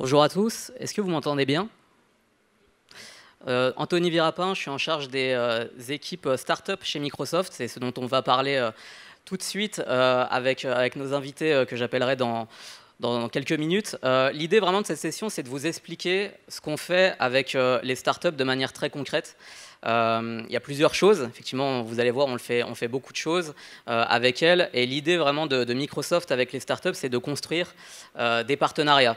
Bonjour à tous, est-ce que vous m'entendez bien? Anthony Virapin, je suis en charge des équipes startup chez Microsoft, c'est ce dont on va parler tout de suite avec nos invités que j'appellerai dans quelques minutes. L'idée vraiment de cette session, c'est de vous expliquer ce qu'on fait avec les startups de manière très concrète. Il y a plusieurs choses, effectivement, vous allez voir, on fait beaucoup de choses avec elles, et l'idée vraiment de Microsoft avec les startups, c'est de construire des partenariats.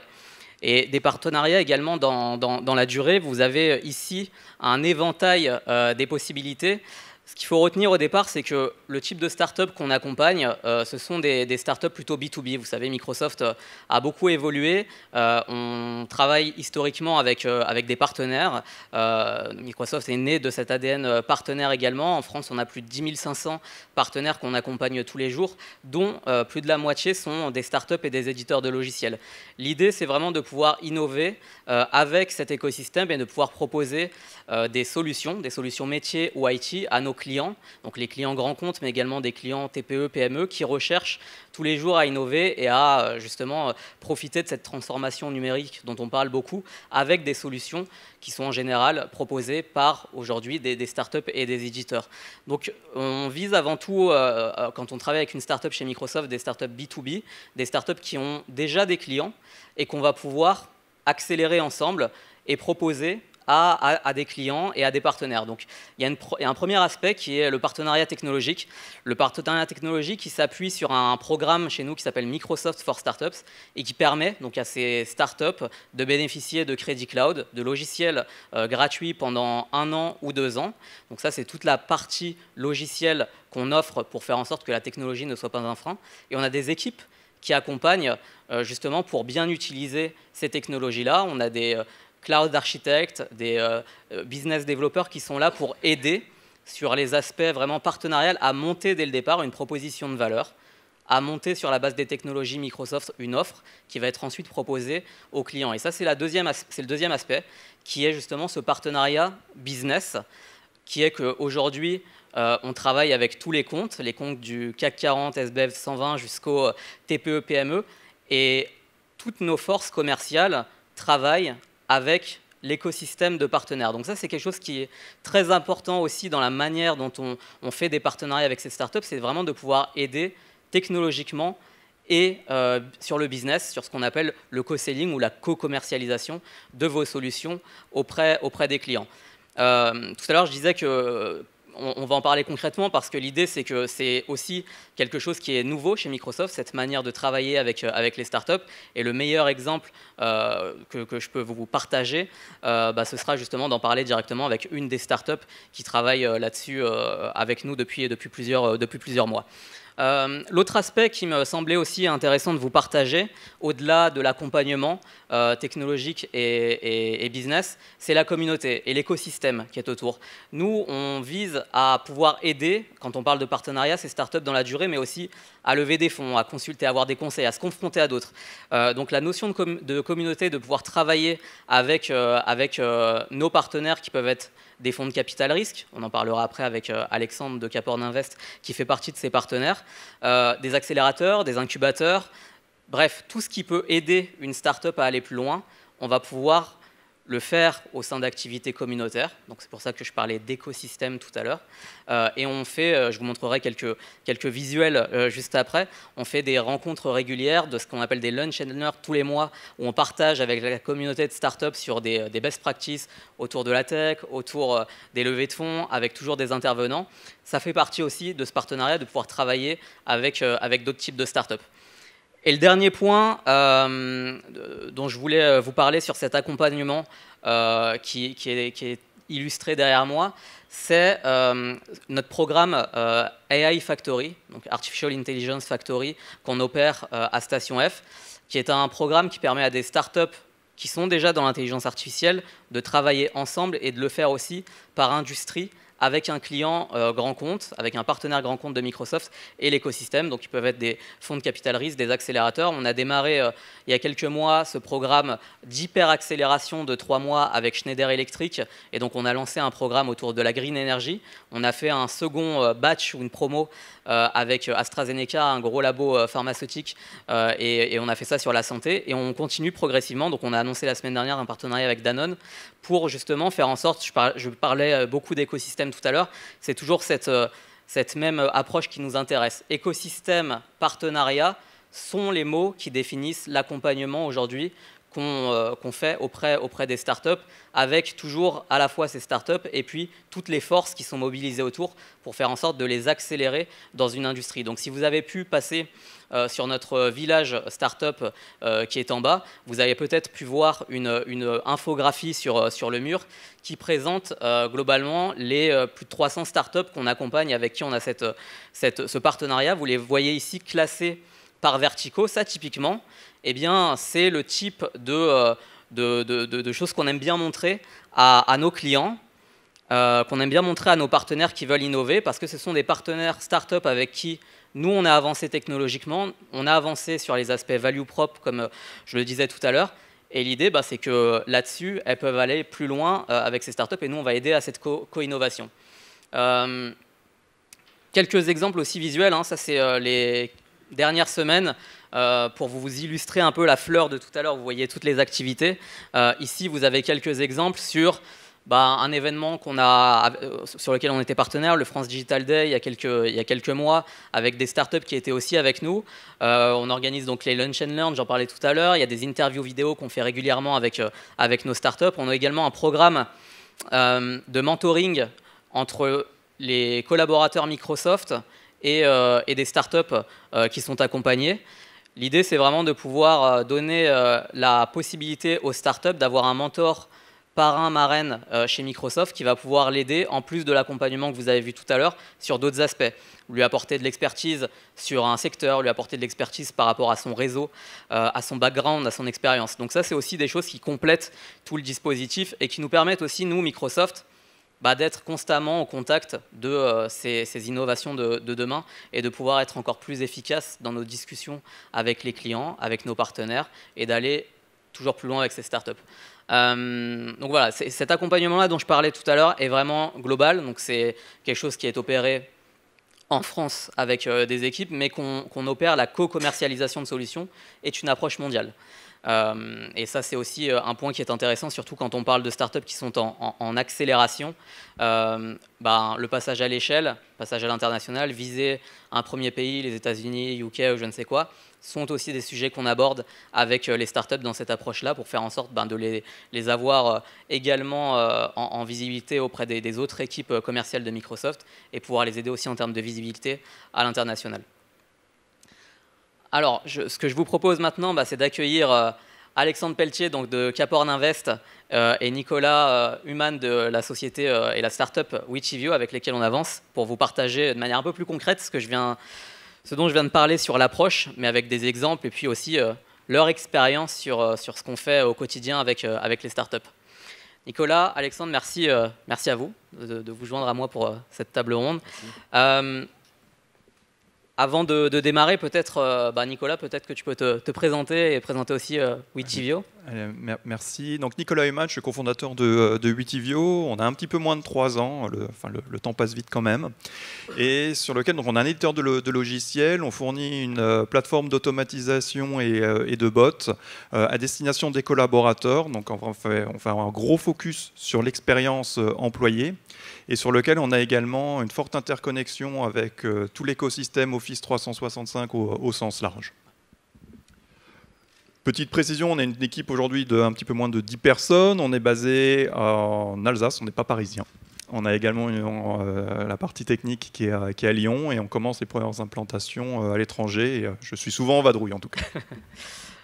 Et des partenariats également dans la durée. Vous avez ici un éventail des possibilités. Ce qu'il faut retenir au départ, c'est que le type de start-up qu'on accompagne, ce sont des start-up plutôt B2B. Vous savez, Microsoft a beaucoup évolué. On travaille historiquement avec des partenaires. Microsoft est né de cet ADN partenaire également. En France, on a plus de 10 500 partenaires qu'on accompagne tous les jours, dont plus de la moitié sont des start-up et des éditeurs de logiciels. L'idée, c'est vraiment de pouvoir innover avec cet écosystème et de pouvoir proposer des solutions métiers ou IT à nos clients, donc les clients grands comptes, mais également des clients TPE, PME qui recherchent tous les jours à innover et à justement profiter de cette transformation numérique dont on parle beaucoup, avec des solutions qui sont en général proposées par aujourd'hui des startups et des éditeurs. Donc on vise avant tout, quand on travaille avec une startup chez Microsoft, des startups B2B, des startups qui ont déjà des clients et qu'on va pouvoir accélérer ensemble et proposer à des clients et à des partenaires. Donc, il y a un premier aspect qui est le partenariat technologique. Le partenariat technologique qui s'appuie sur un programme chez nous qui s'appelle Microsoft for Startups et qui permet donc à ces startups de bénéficier de crédits cloud, de logiciels gratuits pendant 1 an ou 2 ans. Donc ça, c'est toute la partie logicielle qu'on offre pour faire en sorte que la technologie ne soit pas un frein. Et on a des équipes qui accompagnent justement pour bien utiliser ces technologies-là. On a des cloud architectes, des business développeurs qui sont là pour aider sur les aspects vraiment partenariales à monter dès le départ une proposition de valeur, à monter sur la base des technologies Microsoft une offre qui va être ensuite proposée aux clients. Et ça, c'est le deuxième aspect qui est justement ce partenariat business, qui est qu'aujourd'hui, on travaille avec tous les comptes du CAC 40, SBF 120 jusqu'au TPE, PME, et toutes nos forces commerciales travaillent avec l'écosystème de partenaires. Donc ça, c'est quelque chose qui est très important aussi dans la manière dont on fait des partenariats avec ces startups, c'est vraiment de pouvoir aider technologiquement et sur le business, sur ce qu'on appelle le co-selling ou la co-commercialisation de vos solutions auprès des clients. Tout à l'heure, je disais que on va en parler concrètement parce que l'idée, c'est que c'est aussi quelque chose qui est nouveau chez Microsoft, cette manière de travailler avec les startups. Et le meilleur exemple que je peux vous partager, ce sera justement d'en parler directement avec une des startups qui travaille là-dessus avec nous depuis plusieurs mois. L'autre aspect qui me semblait aussi intéressant de vous partager, au-delà de l'accompagnement technologique et business, c'est la communauté et l'écosystème qui est autour. Nous, on vise à pouvoir aider, quand on parle de partenariat, ces startups dans la durée, mais aussi à lever des fonds, à consulter, à avoir des conseils, à se confronter à d'autres. Donc la notion de communauté, de pouvoir travailler avec nos partenaires qui peuvent être des fonds de capital risque, on en parlera après avec Alexandre de Caporn Invest qui fait partie de ces partenaires, des accélérateurs, des incubateurs, bref, tout ce qui peut aider une start-up à aller plus loin, on va pouvoir le faire au sein d'activités communautaires. Donc c'est pour ça que je parlais d'écosystème tout à l'heure. Et on fait, je vous montrerai quelques visuels juste après, on fait des rencontres régulières de ce qu'on appelle des lunch and learn tous les mois, où on partage avec la communauté de start-up sur des best practices autour de la tech, autour des levées de fonds, avec toujours des intervenants. Ça fait partie aussi de ce partenariat de pouvoir travailler avec d'autres types de start-up. Et le dernier point dont je voulais vous parler sur cet accompagnement qui est illustré derrière moi, c'est notre programme AI Factory, donc Artificial Intelligence Factory, qu'on opère à Station F, qui est un programme qui permet à des startups qui sont déjà dans l'intelligence artificielle de travailler ensemble et de le faire aussi par industrie avec un client grand compte, avec un partenaire grand compte de Microsoft et l'écosystème. Donc, ils peuvent être des fonds de capital risque, des accélérateurs. On a démarré il y a quelques mois ce programme d'hyper-accélération de 3 mois avec Schneider Electric. Et donc, on a lancé un programme autour de la green energy. On a fait un second batch ou une promo avec AstraZeneca, un gros labo pharmaceutique, et on a fait ça sur la santé. Et on continue progressivement. Donc, on a annoncé la semaine dernière un partenariat avec Danone pour justement faire en sorte, je parlais beaucoup d'écosystème tout à l'heure, c'est toujours cette même approche qui nous intéresse. Écosystème, partenariat sont les mots qui définissent l'accompagnement aujourd'hui qu'on fait auprès des startups, avec toujours à la fois ces startups et puis toutes les forces qui sont mobilisées autour pour faire en sorte de les accélérer dans une industrie. Donc si vous avez pu passer sur notre village startup qui est en bas, vous avez peut-être pu voir une infographie sur le mur qui présente globalement les plus de 300 startups qu'on accompagne, avec qui on a ce partenariat. Vous les voyez ici classés par verticaux. Ça, typiquement, eh bien, c'est le type de choses qu'on aime bien montrer à nos clients, qu'on aime bien montrer à nos partenaires qui veulent innover, parce que ce sont des partenaires start-up avec qui nous, on a avancé technologiquement, on a avancé sur les aspects value propre, comme je le disais tout à l'heure. Et l'idée, c'est que là-dessus, elles peuvent aller plus loin avec ces startups, et nous, on va aider à cette co-innovation. Quelques exemples aussi visuels, hein, ça c'est les dernières semaines, pour vous illustrer un peu la fleur de tout à l'heure. Vous voyez toutes les activités. Ici, vous avez quelques exemples sur un événement sur lequel on était partenaire, le France Digital Day, il y a quelques mois, avec des startups qui étaient aussi avec nous. On organise donc les Lunch and Learn, j'en parlais tout à l'heure. Il y a des interviews vidéo qu'on fait régulièrement avec nos startups. On a également un programme de mentoring entre les collaborateurs Microsoft et des startups qui sont accompagnés. L'idée, c'est vraiment de pouvoir donner la possibilité aux startups d'avoir un mentor parrain, marraine chez Microsoft qui va pouvoir l'aider, en plus de l'accompagnement que vous avez vu tout à l'heure, sur d'autres aspects. Lui apporter de l'expertise sur un secteur, lui apporter de l'expertise par rapport à son réseau, à son background, à son expérience. Donc ça, c'est aussi des choses qui complètent tout le dispositif et qui nous permettent aussi, nous, Microsoft, d'être constamment au contact de ces innovations de demain et de pouvoir être encore plus efficace dans nos discussions avec les clients, avec nos partenaires, et d'aller toujours plus loin avec ces startups. Donc voilà, cet accompagnement-là dont je parlais tout à l'heure est vraiment global. Donc c'est quelque chose qui est opéré en France avec des équipes, mais qu'on opère la co-commercialisation de solutions est une approche mondiale. Et ça, c'est aussi un point qui est intéressant, surtout quand on parle de startups qui sont en accélération. Le passage à l'échelle, passage à l'international, viser un premier pays, les États-Unis, UK ou je ne sais quoi, sont aussi des sujets qu'on aborde avec les startups dans cette approche-là, pour faire en sorte de les avoir également en visibilité auprès des autres équipes commerciales de Microsoft, et pouvoir les aider aussi en termes de visibilité à l'international. Alors, ce que je vous propose maintenant, c'est d'accueillir Alexandre Pelletier, donc de Caporn Invest, et Nicolas Humann de la société et la start-up Wichivio, avec lesquels on avance, pour vous partager de manière un peu plus concrète ce dont je viens de parler sur l'approche, mais avec des exemples, et puis aussi leur expérience sur ce qu'on fait au quotidien avec les startups. Nicolas, Alexandre, merci à vous de vous joindre à moi pour cette table ronde. Avant de démarrer, peut-être, Nicolas, peut-être que tu peux te présenter et présenter aussi Wichivio. Merci. Donc Nicolas Humann, je suis cofondateur de Wichivio. On a un petit peu moins de 3 ans, le temps passe vite quand même. Et sur lequel on a un éditeur de logiciels, on fournit une plateforme d'automatisation et de bots à destination des collaborateurs. Donc on fait un gros focus sur l'expérience employée, et sur lequel on a également une forte interconnexion avec tout l'écosystème Office 365 au sens large. Petite précision, on a une équipe aujourd'hui d'un petit peu moins de 10 personnes. On est basé en Alsace, on n'est pas parisien. On a également la partie technique qui est à Lyon, et on commence les premières implantations à l'étranger. Et je suis souvent en vadrouille en tout cas.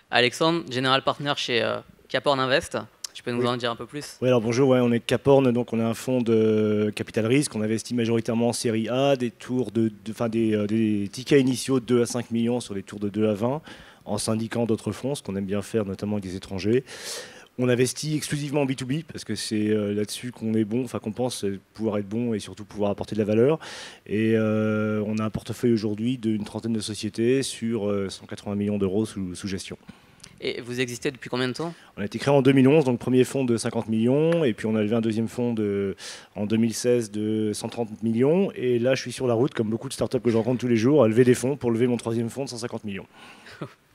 Alexandre, General Partner chez Caporn Invest. Tu peux nous en dire un peu plus? Oui, alors bonjour, on est Caporn, donc on a un fonds de capital risque. On investit majoritairement en série A, des tickets initiaux de 2 à 5 millions sur des tours de 2 à 20, en syndiquant d'autres fonds, ce qu'on aime bien faire, notamment avec des étrangers. On investit exclusivement en B2B parce que c'est là-dessus qu'on est bon, enfin qu'on pense pouvoir être bon et surtout pouvoir apporter de la valeur. Et on a un portefeuille aujourd'hui d'une trentaine de sociétés sur 180 millions d'euros sous gestion. Et vous existez depuis combien de temps? On a été créé en 2011, donc premier fonds de 50 millions, et puis on a levé un deuxième fonds en 2016 de 130 millions. Et là, je suis sur la route, comme beaucoup de startups que je rencontre tous les jours, à lever des fonds pour lever mon troisième fonds de 150 millions.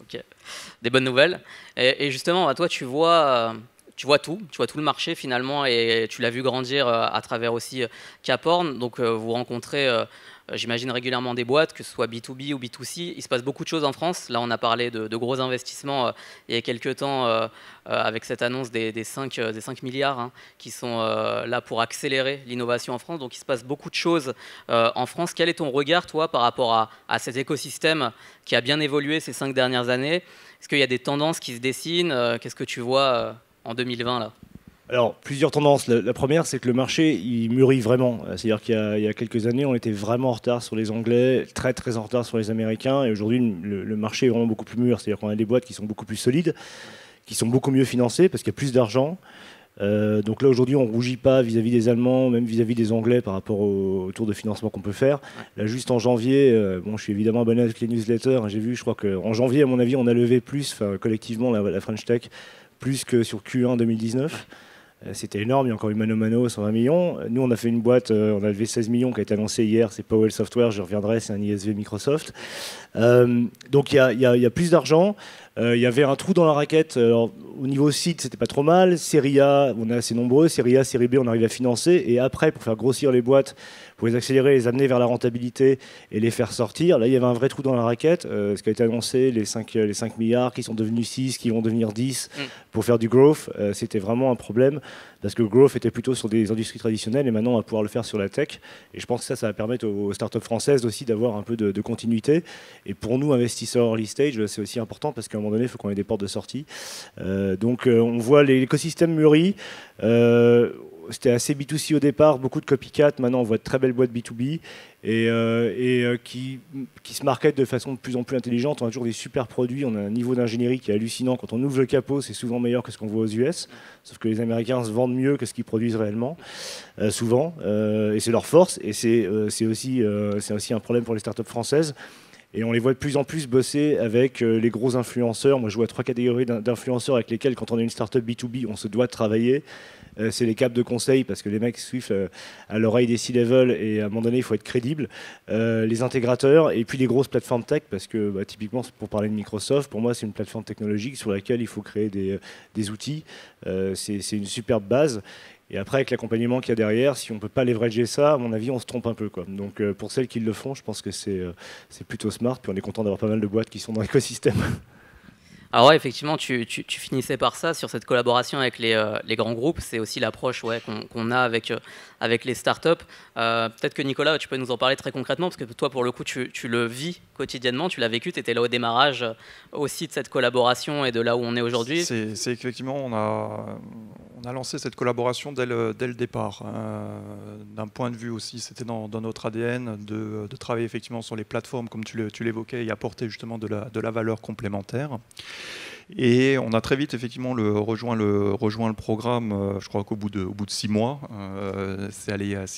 Ok, des bonnes nouvelles. Et justement, bah, toi, tu vois tout le marché finalement, et tu l'as vu grandir à travers aussi Caporn. Donc, vous rencontrez, j'imagine, régulièrement des boîtes, que ce soit B2B ou B2C. Il se passe beaucoup de choses en France. Là, on a parlé de gros investissements il y a quelques temps avec cette annonce des 5 milliards hein, qui sont là pour accélérer l'innovation en France. Donc, il se passe beaucoup de choses en France. Quel est ton regard, toi, par rapport à cet écosystème qui a bien évolué ces 5 dernières années? Est-ce qu'il y a des tendances qui se dessinent? Qu'est-ce que tu vois en 2020 là? Alors, plusieurs tendances. La première, c'est que le marché, il mûrit vraiment. C'est-à-dire qu'il y a quelques années, on était vraiment en retard sur les Anglais, très très en retard sur les Américains. Et aujourd'hui, le marché est vraiment beaucoup plus mûr. C'est-à-dire qu'on a des boîtes qui sont beaucoup plus solides, qui sont beaucoup mieux financées parce qu'il y a plus d'argent. Donc là, aujourd'hui, on ne rougit pas vis-à-vis des Allemands, même vis-à-vis des Anglais par rapport au tour de financement qu'on peut faire. Là, juste en janvier, bon, je suis évidemment abonné avec les newsletters. J'ai vu, je crois qu'en janvier, à mon avis, on a levé plus, collectivement, la French Tech, plus que sur Q1 2019. C'était énorme, il y a encore eu Mano Mano, 120 millions. Nous, on a fait une boîte, on a levé 16 millions qui a été annoncée hier, c'est Powell Software, je reviendrai, c'est un ISV Microsoft. Donc il y a plus d'argent. Il y avait un trou dans la raquette. Alors, au niveau site, c'était pas trop mal. Série A, on est assez nombreux. Série A, série B, on arrive à financer. Et après, pour faire grossir les boîtes, pour les accélérer, les amener vers la rentabilité et les faire sortir, là, il y avait un vrai trou dans la raquette. Ce qui a été annoncé, les 5 milliards qui sont devenus 6, qui vont devenir 10 pour faire du growth, c'était vraiment un problème. Parce que le growth était plutôt sur des industries traditionnelles et maintenant on va pouvoir le faire sur la tech. Et je pense que ça va permettre aux startups françaises aussi d'avoir un peu de continuité. Et pour nous, investisseurs early stage, c'est aussi important parce qu'à un moment donné, il faut qu'on ait des portes de sortie. Donc on voit l'écosystème mûri. C'était assez B2C au départ, beaucoup de copycat. Maintenant, on voit de très belles boîtes B2B qui se marketent de façon de plus en plus intelligente. On a toujours des super produits, on a un niveau d'ingénierie qui est hallucinant. Quand on ouvre le capot, c'est souvent meilleur que ce qu'on voit aux US. Sauf que les Américains se vendent mieux que ce qu'ils produisent réellement, souvent. Et c'est leur force. Et c'est aussi un problème pour les startups françaises. Et on les voit de plus en plus bosser avec les gros influenceurs. Moi, je vois 3 catégories d'influenceurs avec lesquels, quand on est une startup B2B, on se doit de travailler. C'est les câbles de conseil, parce que les mecs suivent à l'oreille des C-level, et à un moment donné, il faut être crédible. Les intégrateurs, et puis les grosses plateformes tech, parce que typiquement, pour parler de Microsoft, pour moi, c'est une plateforme technologique sur laquelle il faut créer des outils. C'est une superbe base. Et après, avec l'accompagnement qu'il y a derrière, si on ne peut pas leverager ça, à mon avis, on se trompe un peu, quoi. Donc, pour celles qui le font, je pense que c'est plutôt smart. Puis on est content d'avoir pas mal de boîtes qui sont dans l'écosystème. Alors ouais, effectivement, tu finissais par ça, sur cette collaboration avec les grands groupes. C'est aussi l'approche qu'on a avec les startups. Peut-être que Nicolas, tu peux nous en parler très concrètement, parce que toi, pour le coup, tu le vis quotidiennement, tu l'as vécu, tu étais là au démarrage aussi de cette collaboration et de là où on est aujourd'hui. C'est effectivement, on a lancé cette collaboration dès le départ. D'un point de vue aussi, c'était dans notre ADN de travailler effectivement sur les plateformes, comme tu l'évoquais, et apporter justement de la valeur complémentaire. Et on a très vite effectivement rejoint le programme, je crois qu'au bout de 6 mois, c'est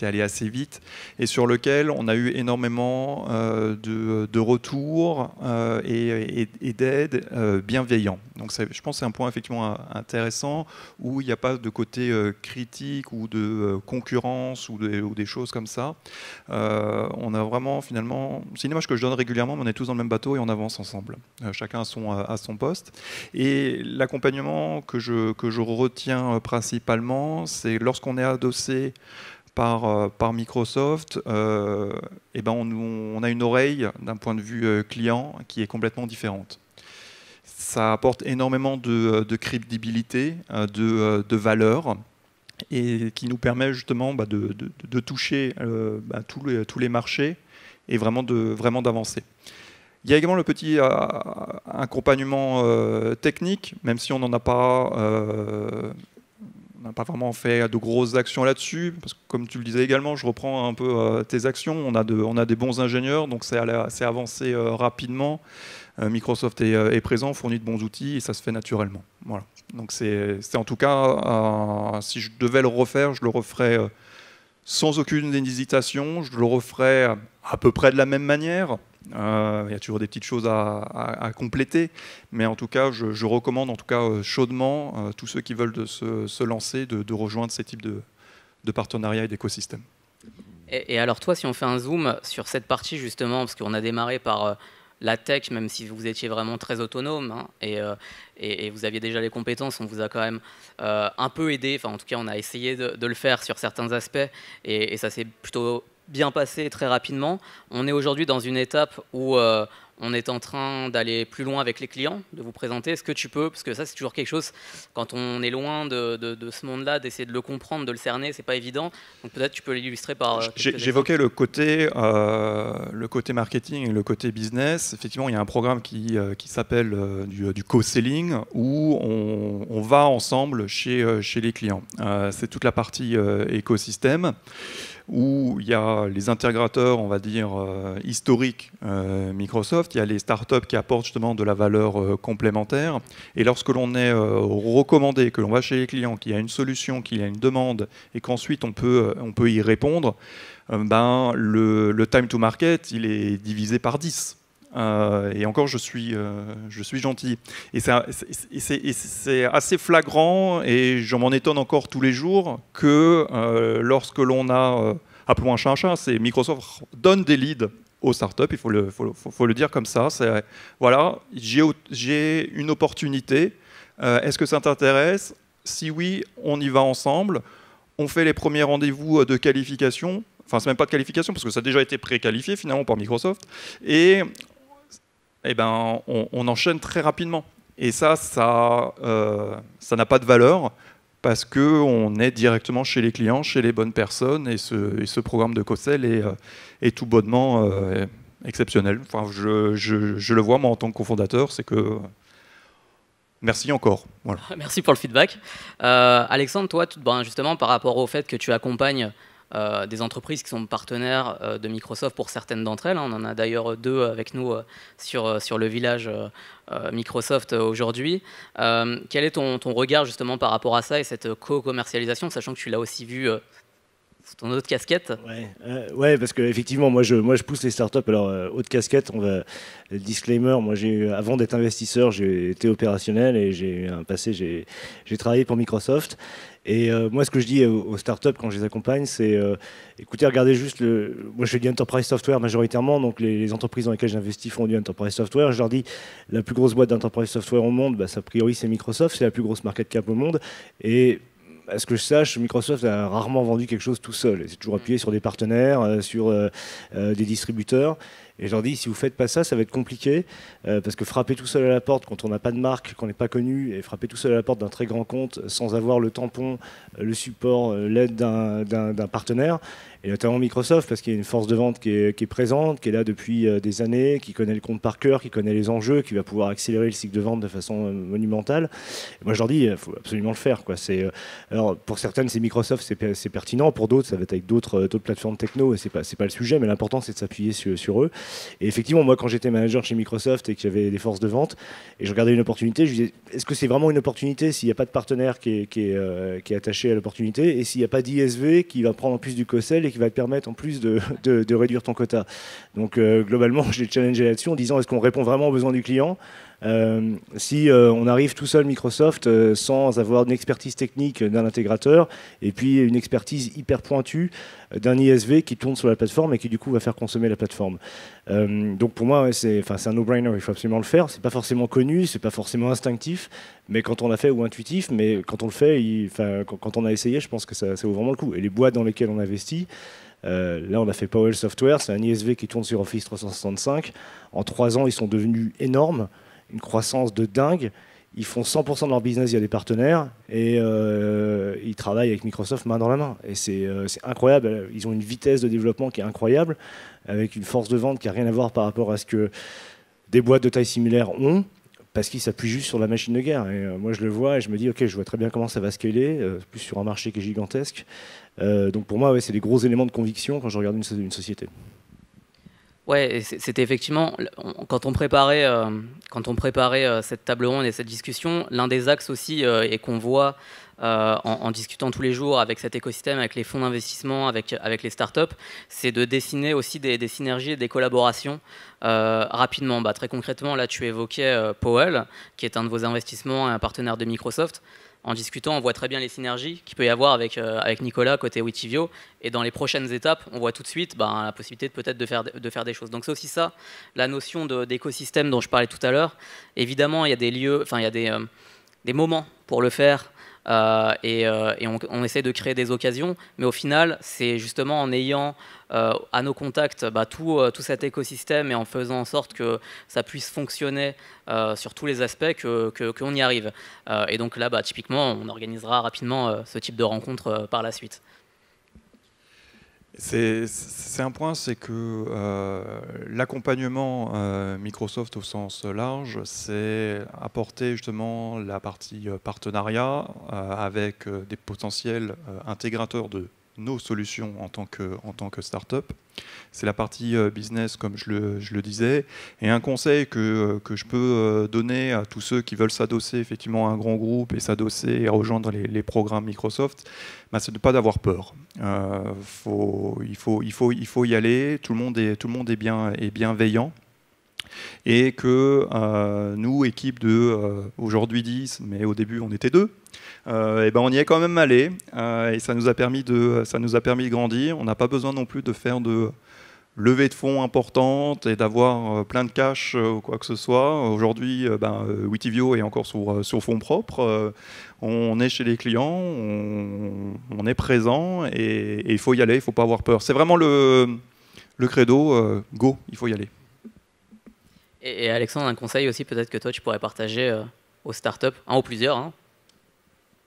allé assez vite, et sur lequel on a eu énormément de retours et d'aides bienveillants. Donc je pense que c'est un point effectivement intéressant, où il n'y a pas de côté critique ou de concurrence ou des choses comme ça. On a vraiment finalement, c'est une image que je donne régulièrement, mais on est tous dans le même bateau et on avance ensemble, chacun à son poste. Et l'accompagnement que je retiens principalement, c'est lorsqu'on est adossé par Microsoft, et ben on a une oreille d'un point de vue client qui est complètement différente. Ça apporte énormément de crédibilité, de valeur, et qui nous permet justement de toucher tous les marchés et vraiment d'avancer. Il y a également le petit accompagnement technique, même si on n'en a pas, vraiment fait de grosses actions là-dessus, parce que comme tu le disais également, je reprends un peu tes actions, on a des bons ingénieurs, donc c'est avancé rapidement. Microsoft est présent, fournit de bons outils et ça se fait naturellement. Voilà. Donc c'est en tout cas, si je devais le refaire, je le referais sans aucune hésitation, je le referais à peu près de la même manière. Il y a toujours des petites choses à compléter, mais en tout cas, je recommande en tout cas chaudement tous ceux qui veulent se lancer de rejoindre ces types de partenariats et d'écosystèmes. Et alors toi, si on fait un zoom sur cette partie justement, parce qu'on a démarré par la tech, même si vous étiez vraiment très autonome, hein, et vous aviez déjà les compétences, on vous a quand même un peu aidé, enfin en tout cas on a essayé de le faire sur certains aspects, et ça s'est plutôt bien passé très rapidement. On est aujourd'hui dans une étape où on est en train d'aller plus loin avec les clients, de vous présenter. Est-ce que tu peux, parce que ça c'est toujours quelque chose, quand on est loin de ce monde-là, d'essayer de le comprendre, de le cerner, c'est pas évident. Donc peut-être tu peux l'illustrer par... J'évoquais le côté marketing et le côté business. Effectivement, il y a un programme qui s'appelle du co-selling, où on va ensemble chez les clients. C'est toute la partie écosystème, où il y a les intégrateurs, on va dire, historiques Microsoft, il y a les startups qui apportent justement de la valeur complémentaire. Et lorsque l'on est recommandé, que l'on va chez les clients, qu'il y a une solution, qu'il y a une demande, et qu'ensuite on peut y répondre, le time to market, il est divisé par 10. Et encore, je suis gentil. Et c'est assez flagrant, et je m'en étonne encore tous les jours, que lorsque l'on a, appelons un chat un chat, c'est Microsoft donne des leads aux startups, il faut le dire comme ça. Voilà, j'ai une opportunité. Est-ce que ça t'intéresse? Si oui, on y va ensemble. On fait les premiers rendez-vous de qualification. Enfin, c'est même pas de qualification, parce que ça a déjà été préqualifié finalement par Microsoft. Et on enchaîne très rapidement. Et ça n'a pas de valeur, parce qu'on est directement chez les clients, chez les bonnes personnes, et ce programme de co-sell est tout bonnement exceptionnel. Enfin, je le vois, moi, en tant que cofondateur, c'est que... Merci encore. Voilà. Merci pour le feedback. Alexandre, toi, justement, par rapport au fait que tu accompagnes des entreprises qui sont partenaires de Microsoft pour certaines d'entre elles. On en a d'ailleurs 2 avec nous sur le village Microsoft aujourd'hui. Quel est ton regard justement par rapport à ça et cette co-commercialisation, sachant que tu l'as aussi vu sous ton autre casquette? Ouais, parce qu'effectivement, moi je pousse les startups. Alors, haute casquette, disclaimer, moi avant d'être investisseur, j'ai été opérationnel et j'ai eu un passé, j'ai travaillé pour Microsoft. Et moi, ce que je dis aux startups quand je les accompagne, c'est écoutez, regardez juste moi, je fais du enterprise software majoritairement, donc les entreprises dans lesquelles j'investis font du enterprise software. Je leur dis, la plus grosse boîte d'enterprise software au monde, a priori, c'est Microsoft, c'est la plus grosse market cap au monde. Et à ce que je sache, Microsoft a rarement vendu quelque chose tout seul. C'est toujours appuyé sur des partenaires, sur des distributeurs. Et je leur dis, si vous ne faites pas ça, ça va être compliqué, parce que frapper tout seul à la porte quand on n'a pas de marque, qu'on n'est pas connu, et frapper tout seul à la porte d'un très grand compte sans avoir le tampon, le support, l'aide d'un partenaire, et notamment Microsoft, parce qu'il y a une force de vente qui est présente, qui est là depuis des années, qui connaît le compte par cœur, qui connaît les enjeux, qui va pouvoir accélérer le cycle de vente de façon monumentale. Et moi, je leur dis, il faut absolument le faire, quoi. Alors, pour certaines, c'est Microsoft, c'est pertinent. Pour d'autres, ça va être avec d'autres plateformes techno, et c'est pas le sujet, mais l'important, c'est de s'appuyer sur eux. Et effectivement, moi, quand j'étais manager chez Microsoft et que j'avais des forces de vente, et je regardais une opportunité, je disais, est-ce que c'est vraiment une opportunité s'il n'y a pas de partenaire qui est attaché à l'opportunité, et s'il n'y a pas d'ISV qui va prendre en plus du co-sell et qui va te permettre en plus de réduire ton quota. Donc globalement, je l'ai challengé là-dessus en disant, est-ce qu'on répond vraiment aux besoins du client? Si on arrive tout seul Microsoft sans avoir une expertise technique d'un intégrateur et puis une expertise hyper pointue d'un ISV qui tourne sur la plateforme et qui du coup va faire consommer la plateforme. Donc pour moi, c'est un no-brainer, il faut absolument le faire. C'est pas forcément connu, c'est pas forcément instinctif, mais quand on l'a fait, ou intuitif, mais quand on le fait, quand on a essayé, je pense que ça vaut vraiment le coup. Et les boîtes dans lesquelles on investit, là, on a fait Powell Software, c'est un ISV qui tourne sur Office 365. En 3 ans, ils sont devenus énormes, une croissance de dingue. Ils font 100% de leur business via des partenaires et ils travaillent avec Microsoft main dans la main. Et c'est incroyable. Ils ont une vitesse de développement qui est incroyable, avec une force de vente qui n'a rien à voir par rapport à ce que des boîtes de taille similaire ont, parce qu'ils s'appuient juste sur la machine de guerre. Et moi, je le vois et je me dis, OK, je vois très bien comment ça va scaler, plus sur un marché qui est gigantesque. Donc pour moi, ouais, c'est des gros éléments de conviction quand je regarde une société. Ouais, c'était effectivement, quand on préparait cette table ronde et cette discussion, l'un des axes aussi, et qu'on voit en discutant tous les jours avec cet écosystème, avec les fonds d'investissement, avec les startups, c'est de dessiner aussi des synergies et des collaborations rapidement. Très concrètement, là, tu évoquais Powell, qui est un de vos investissements et un partenaire de Microsoft. En discutant, on voit très bien les synergies qu'il peut y avoir avec Nicolas côté Witivio. Et dans les prochaines étapes, on voit tout de suite la possibilité peut-être de faire des choses. Donc c'est aussi ça, la notion d'écosystème dont je parlais tout à l'heure. Évidemment, il y a des lieux, enfin il y a des moments pour le faire. Et on essaie de créer des occasions, mais au final, c'est justement en ayant à nos contacts tout cet écosystème et en faisant en sorte que ça puisse fonctionner sur tous les aspects qu'on y arrive. Et donc là, typiquement, on organisera rapidement ce type de rencontre par la suite. C'est un point, c'est que l'accompagnement Microsoft au sens large, c'est apporter justement la partie partenariat avec des potentiels intégrateurs de nos solutions en tant que start-up. C'est la partie business, comme je le disais. Et un conseil que je peux donner à tous ceux qui veulent s'adosser effectivement à un grand groupe et s'adosser et rejoindre les programmes Microsoft, c'est de ne pas avoir peur. Il faut y aller. Tout le monde est bienveillant. Et que nous, équipe de aujourd'hui 10, mais au début on était 2, on y est quand même allé, et ça nous a permis de grandir. On n'a pas besoin non plus de faire de levée de fonds importante et d'avoir plein de cash ou quoi que ce soit. Aujourd'hui, Witivio est encore sur fonds propres. On est chez les clients, on est présent, et il faut y aller, il ne faut pas avoir peur. C'est vraiment le credo, go, il faut y aller. Et Alexandre, un conseil aussi peut-être que toi tu pourrais partager aux startups, un ou plusieurs, hein.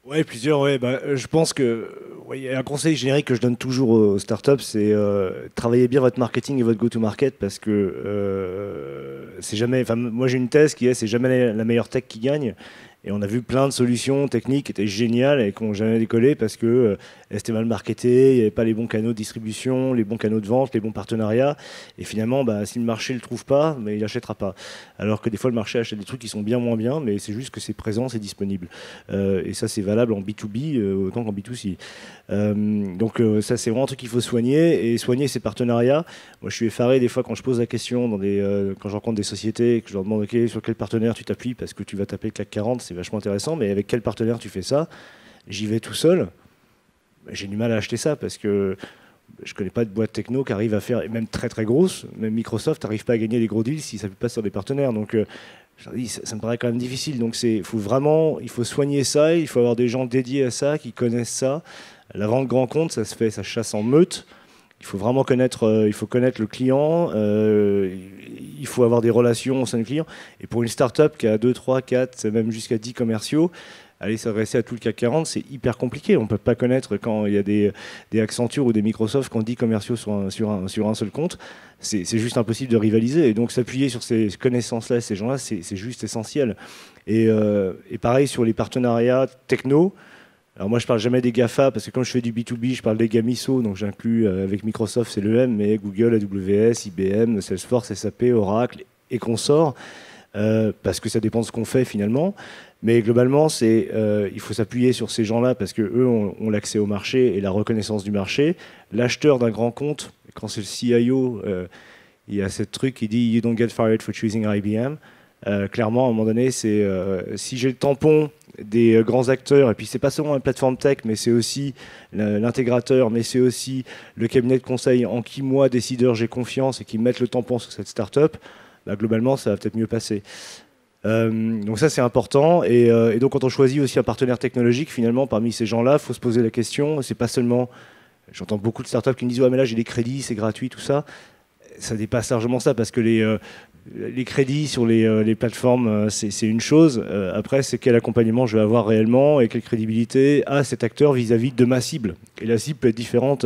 Ouais, plusieurs, ouais. Je pense que un conseil générique que je donne toujours aux startups, c'est travailler bien votre marketing et votre go-to-market, parce que c'est jamais. Enfin, moi j'ai une thèse qui est c'est jamais la meilleure tech qui gagne. Et on a vu plein de solutions techniques qui étaient géniales et qui n'ont jamais décollé parce qu'elles étaient mal marketées, il n'y avait pas les bons canaux de distribution, les bons canaux de vente, les bons partenariats. Et finalement, si le marché ne le trouve pas, il n'achètera pas. Alors que des fois, le marché achète des trucs qui sont bien moins bien, mais c'est juste que c'est présent, c'est disponible. Et ça, c'est valable en B2B autant qu'en B2C. Donc ça, c'est vraiment un truc qu'il faut soigner. Et soigner ces partenariats. Moi, je suis effaré des fois quand je pose la question quand je rencontre des sociétés et que je leur demande sur quel partenaire tu t'appuies parce que tu vas taper le CAC 40, c'est vachement intéressant, mais avec quel partenaire tu fais ça? J'y vais tout seul. J'ai du mal à acheter ça parce que je connais pas de boîte techno qui arrive à faire, et même très très grosse, même Microsoft n'arrive pas à gagner des gros deals si ça ne peut pas sur des partenaires. Donc ça me paraît quand même difficile. Donc il faut soigner ça, il faut avoir des gens dédiés à ça, qui connaissent ça. La vente grand compte, ça se fait, ça chasse en meute. Il faut vraiment connaître le client, il faut avoir des relations au sein du client. Et pour une start-up qui a 2, 3, 4, même jusqu'à 10 commerciaux, aller s'adresser à tout le CAC 40, c'est hyper compliqué. On ne peut pas connaître quand il y a des Accenture ou des Microsoft qui ont 10 commerciaux sur un seul compte. C'est juste impossible de rivaliser. Et donc s'appuyer sur ces connaissances-là, ces gens-là, c'est juste essentiel. Et pareil sur les partenariats techno. Alors moi je parle jamais des GAFA parce que quand je fais du B2B je parle des GAMISO, donc j'inclus avec Microsoft c'est le M, mais Google, AWS, IBM, Salesforce, SAP, Oracle et consorts, parce que ça dépend de ce qu'on fait finalement. Mais globalement il faut s'appuyer sur ces gens-là parce qu'eux ont l'accès au marché et la reconnaissance du marché. L'acheteur d'un grand compte, quand c'est le CIO, il y a ce truc qui dit « You don't get fired for choosing IBM ». Clairement, à un moment donné, c'est si j'ai le tampon des grands acteurs, et puis c'est pas seulement la plateforme tech, mais c'est aussi l'intégrateur, mais c'est aussi le cabinet de conseil en qui moi, décideur, j'ai confiance et qui mettent le tampon sur cette start-up, globalement, ça va peut-être mieux passer. Donc ça, c'est important. Et donc, quand on choisit aussi un partenaire technologique, finalement, parmi ces gens-là, il faut se poser la question, c'est pas seulement... J'entends beaucoup de startups qui me disent « Ouais, mais là, j'ai des crédits, c'est gratuit, tout ça ». Ça dépasse largement ça, parce que les crédits sur les plateformes, c'est une chose. Après, c'est quel accompagnement je vais avoir réellement et quelle crédibilité a cet acteur vis-à-vis de ma cible. Et la cible peut être différente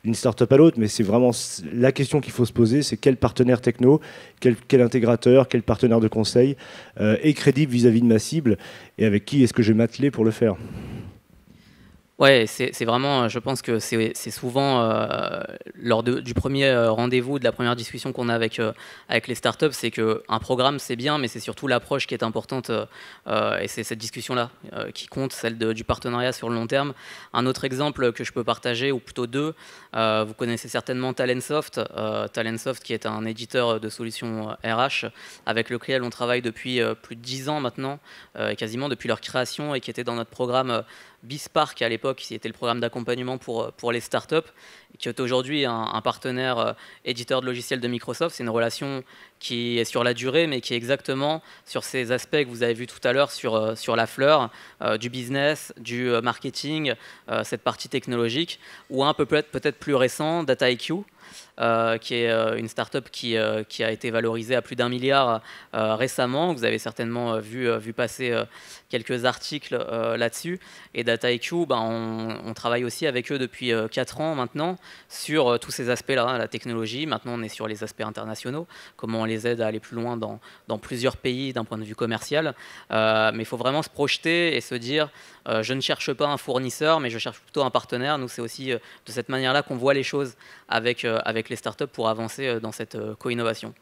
d'une start-up à l'autre, mais c'est vraiment la question qu'il faut se poser, c'est quel partenaire techno, quel intégrateur, quel partenaire de conseil est crédible vis-à-vis de ma cible et avec qui est-ce que je vais m'atteler pour le faire. Ouais, c'est vraiment, je pense que c'est souvent lors du premier rendez-vous, de la première discussion qu'on a avec les startups, c'est qu'un programme c'est bien, mais c'est surtout l'approche qui est importante et c'est cette discussion-là qui compte, celle du partenariat sur le long terme. Un autre exemple que je peux partager, ou plutôt deux, vous connaissez certainement Talentsoft, Talentsoft qui est un éditeur de solutions RH avec lequel on travaille depuis plus de 10 ans maintenant, quasiment depuis leur création et qui était dans notre programme BizSpark à l'époque, qui était le programme d'accompagnement pour les startups, qui est aujourd'hui un partenaire éditeur de logiciels de Microsoft. C'est une relation qui est sur la durée, mais qui est exactement sur ces aspects que vous avez vus tout à l'heure sur la fleur, du business, du marketing, cette partie technologique, ou un peu peut-être plus récent, DataIQ, qui est une startup qui a été valorisée à plus d'1 milliard récemment. Vous avez certainement vu passer quelques articles là-dessus. Et DataIQ, on travaille aussi avec eux depuis 4 ans maintenant sur tous ces aspects-là, la technologie. Maintenant, on est sur les aspects internationaux, comment on les aide à aller plus loin dans plusieurs pays d'un point de vue commercial. Mais il faut vraiment se projeter et se dire, je ne cherche pas un fournisseur, mais je cherche plutôt un partenaire. Nous, c'est aussi de cette manière-là qu'on voit les choses avec les startups pour avancer dans cette co-innovation.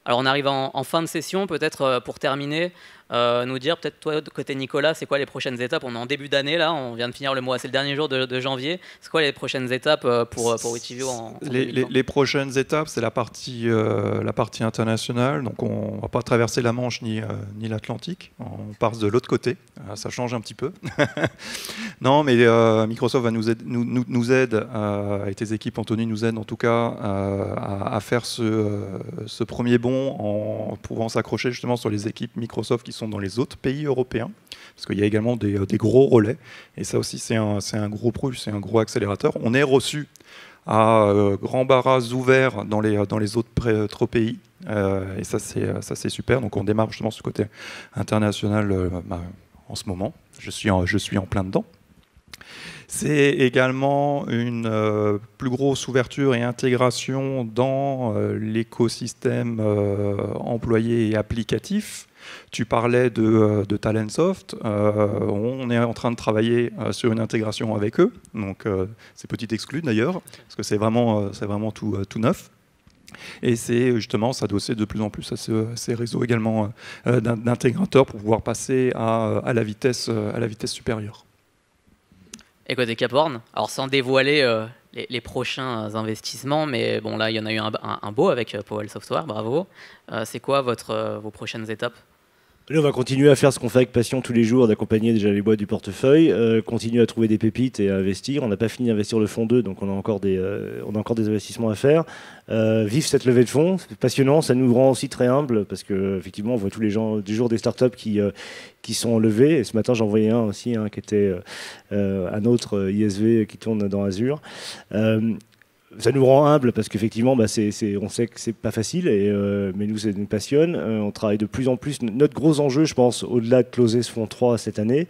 Alors on arrive en fin de session, peut-être pour terminer, nous dire, peut-être toi, côté Nicolas, c'est quoi les prochaines étapes? On est en début d'année, là, on vient de finir le mois, c'est le dernier jour de janvier. C'est quoi les prochaines étapes pour Witivio les prochaines étapes, c'est la partie internationale. Donc on ne va pas traverser la Manche ni l'Atlantique, on passe de l'autre côté, ça change un petit peu. Non, mais Microsoft va nous aide, et tes équipes, Anthony, nous aident en tout cas à faire ce premier bond en pouvant s'accrocher justement sur les équipes Microsoft qui sont dans les autres pays européens, parce qu'il y a également des gros relais, et ça aussi c'est un gros push, c'est un gros accélérateur. On est reçu à grands barras ouverts dans les autres pays, et ça c'est super. Donc on démarre justement ce côté international en ce moment. Je suis en plein dedans. C'est également une plus grosse ouverture et intégration dans l'écosystème employé et applicatif. Tu parlais de Talentsoft, on est en train de travailler sur une intégration avec eux, donc c'est petit exclu d'ailleurs, parce que c'est vraiment tout neuf. Et c'est justement s'adosser de plus en plus à ces réseaux également d'intégrateurs pour pouvoir passer à la vitesse supérieure. Et côté Cap Horn, alors sans dévoiler les prochains investissements, mais bon là il y en a eu un beau avec Powell Software, bravo. C'est quoi vos prochaines étapes? Là, on va continuer à faire ce qu'on fait avec passion tous les jours, d'accompagner déjà les boîtes du portefeuille, continuer à trouver des pépites et à investir. On n'a pas fini d'investir le fonds 2, donc on a encore des investissements à faire. Vive cette levée de fonds, c'est passionnant, ça nous rend aussi très humbles, parce qu'effectivement, on voit tous les jours des startups qui sont levées. Et ce matin, j'en voyais un aussi, qui était un autre ISV qui tourne dans Azure. Ça nous rend humble parce qu'effectivement, on sait que c'est pas facile, mais nous, ça nous passionne. On travaille de plus en plus. Notre gros enjeu, je pense, au-delà de closer ce fonds 3 cette année,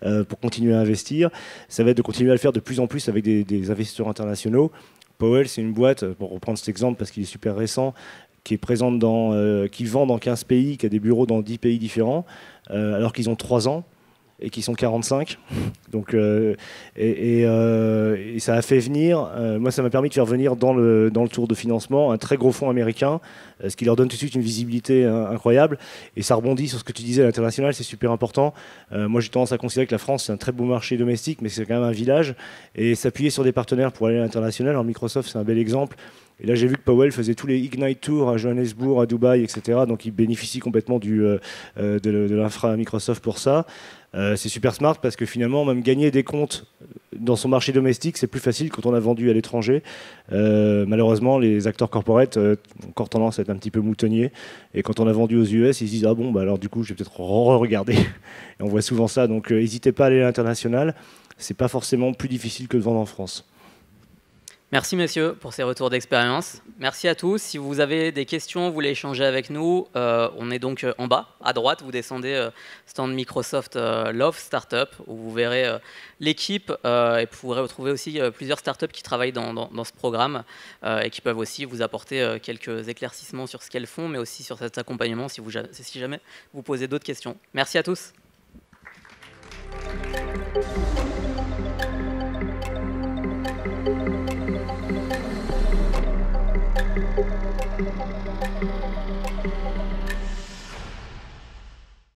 pour continuer à investir, ça va être de continuer à le faire de plus en plus avec des investisseurs internationaux. Powell, c'est une boîte, pour reprendre cet exemple parce qu'il est super récent, qui est présente qui vend dans 15 pays, qui a des bureaux dans 10 pays différents, alors qu'ils ont 3 ans. Et qui sont 45. Donc, et ça a fait venir, moi ça m'a permis de faire venir dans le tour de financement un très gros fonds américain, ce qui leur donne tout de suite une visibilité incroyable. Et ça rebondit sur ce que tu disais à l'international, c'est super important. Moi j'ai tendance à considérer que la France c'est un très beau marché domestique, mais c'est quand même un village. Et s'appuyer sur des partenaires pour aller à l'international, alors Microsoft c'est un bel exemple. Et là, j'ai vu que Powell faisait tous les Ignite Tours à Johannesburg, à Dubaï, etc. Donc, il bénéficie complètement de l'infra Microsoft pour ça. C'est super smart parce que finalement, même gagner des comptes dans son marché domestique, c'est plus facile quand on a vendu à l'étranger. Malheureusement, les acteurs corporate ont encore tendance à être un petit peu moutonniers. Et quand on a vendu aux US, ils se disent « Ah bon, alors du coup, je vais peut-être re-regarder ». Et on voit souvent ça. Donc, n'hésitez pas à aller à l'international. C'est pas forcément plus difficile que de vendre en France. Merci messieurs pour ces retours d'expérience. Merci à tous. Si vous avez des questions, vous voulez échanger avec nous, on est donc en bas, à droite. Vous descendez stand Microsoft Love Startup, où vous verrez l'équipe et vous pourrez retrouver aussi plusieurs startups qui travaillent dans ce programme et qui peuvent aussi vous apporter quelques éclaircissements sur ce qu'elles font, mais aussi sur cet accompagnement si jamais vous posez d'autres questions. Merci à tous.